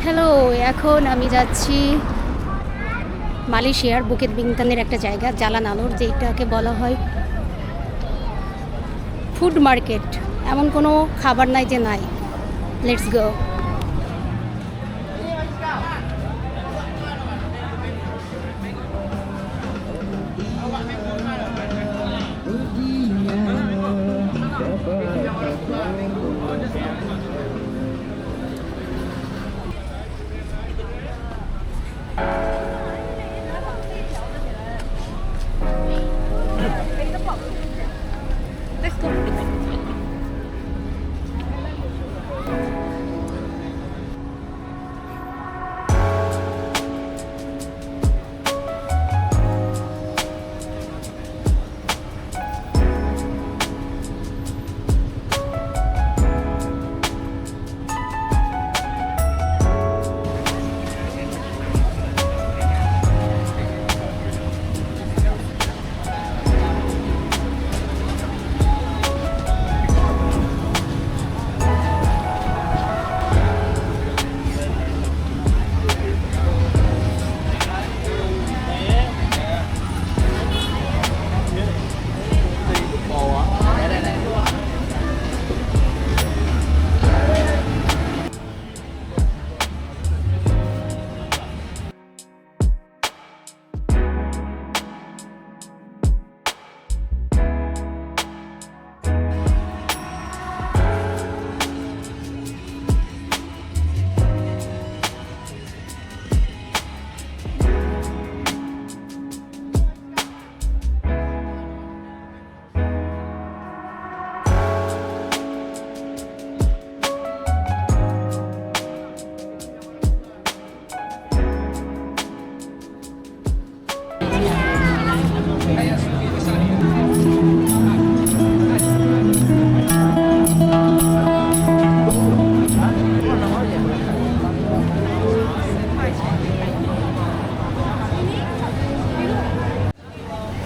Hello, এখন আমি যাচ্ছি মালয়েশিয়ার বুকিত বিনতানের একটা জায়গা জালান আলোর, যেটাকে বলা হয় ফুড মার্কেট। এমন কোনো খাবার নাই যে নাই। Let's go.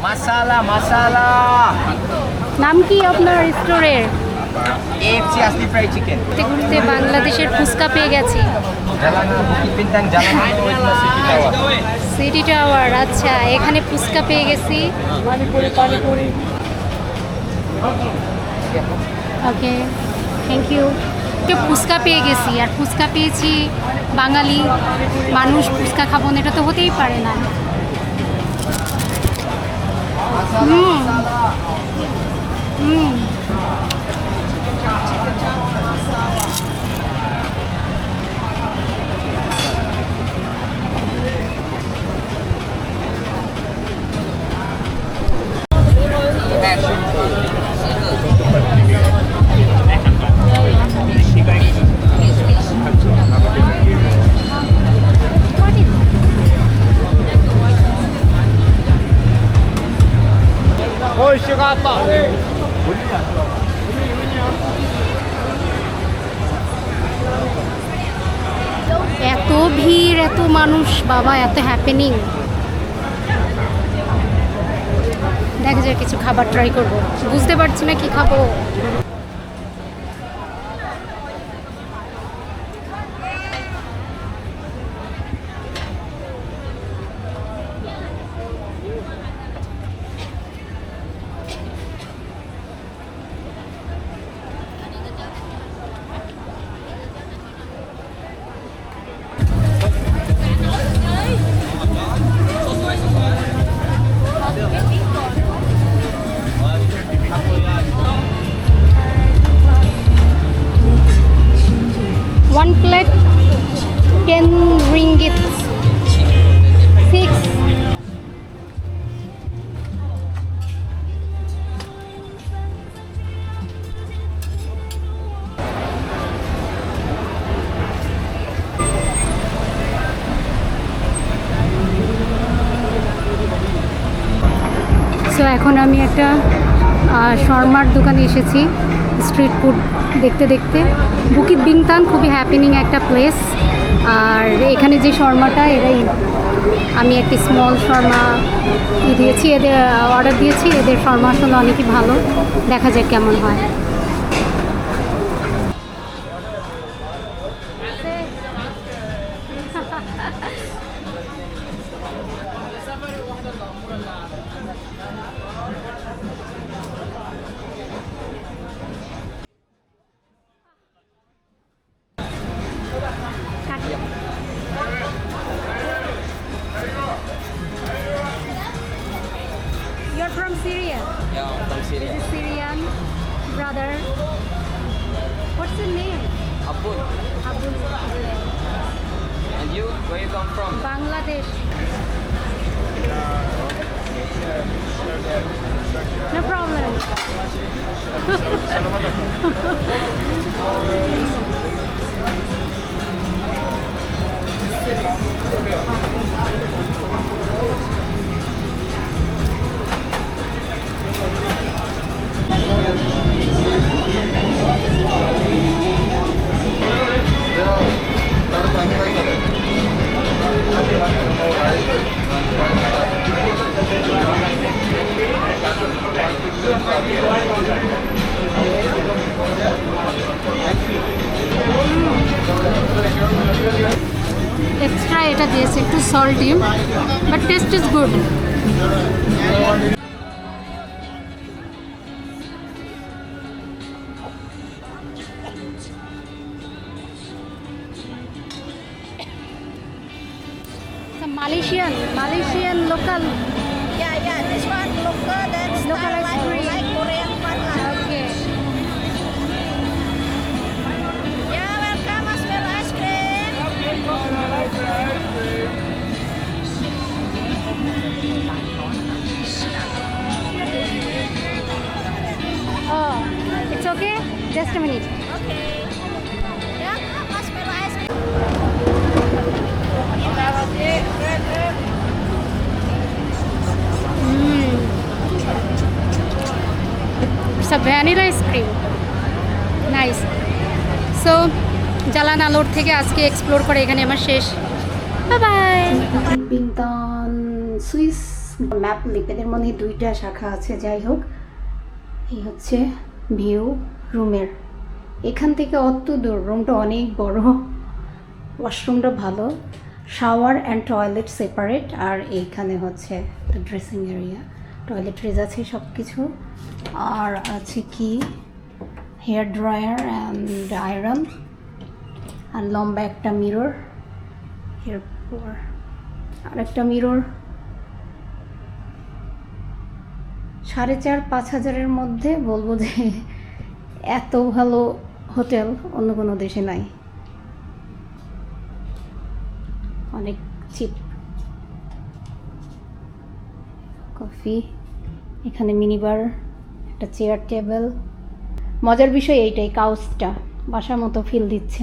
মাসালা মাসালা নাম কি আপনার স্টোরের? এফসি আসলি ফ্রাই চিকেন। ঘুরতে ঘুরতে বাংলাদেশের ফুচকা পেয়ে গেছি। জালানা বুকিত বিনতাং জালানা সিটি টাওয়ার। আচ্ছা, এখানে ফুচকা পেয়ে গেছি। ওকে, থ্যাংক ইউ। ফুচকা পেয়ে গেছি, আর ফুচকা পেয়েছি। বাঙালি মানুষ ফুচকা খাবো না, এটা তো হতেই পারে না। হুম হুম এত ভিড়, এত মানুষ, বাবা, এত হ্যাপেনিং। দেখা যায় কিছু খাবার ট্রাই করব, বুঝতে পারছি না কি খাবো। One plate, 10 ringgit. 6. সো এখন আমি একটা শর্মার দোকানে এসেছি, স্ট্রিট ফুড দেখতে দেখতে। বুকিত বিনতান খুবই হ্যাপেনিং একটা প্লেস। আর এখানে যে শর্মাটা, এরাই, আমি একটি স্মল শর্মা দিয়েছি, এদের অর্ডার দিয়েছি। এদের শর্মা আসলে অনেকই ভালো, দেখা যাক কেমন হয়। You're from Syria. Yeah, from This Syria. is Syrian brother. What's your name? Abul. Abdul. And you? Where you come from? Bangladesh. No problem. Extra এটা দিয়েছে একটু salty but test is good Malaysian local. Yeah, this one local, then Local style ice cream. like Korean one. Okay. Yeah, welcome, Asmir ice cream. Oh, it's okay. Just a minute. Okay. Yeah, come, Asmir ice cream. It's a vanilla ice cream. Nice. So, জালান আলোর থেকে আজকে explore করে এখানে আমার শেষ। Bye bye. বিংটন সুইস ম্যাপ লিপেদের মধ্যে দুইটা শাখা আছে, যাই হোক এই হচ্ছে ভিউ রুমের। এখান থেকে অত দূর, রুমটা অনেক বড়, ওয়াশরুমটা ভালো, শাওয়ার অ্যান্ড টয়লেট সেপারেট, আর এইখানে হচ্ছে ড্রেসিং এরিয়া, টয়লেট্রিজ আছে সব কিছু, আর আছে কি হেয়ার ড্রায়ার অ্যান্ড আয়রন, আর লম্বা একটা মিরর, এরপর আর একটা মিরর। 4,500-5 হাজারের মধ্যে বলবো যে এত ভালো হোটেল অন্য কোনো দেশে নাই, অনেক চিপ। কফি, এখানে মিনিবার, একটা চেয়ার টেবিল। মজার বিষয় এইটাই, কাউচটা বাসার মতো ফিল দিচ্ছে,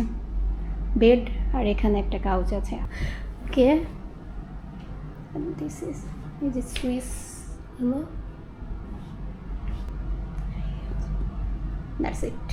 বেড আর এখানে একটা কাউচ আছে। ওকে, দিস ইজ সুইস হলো, দ্যাটস ইট।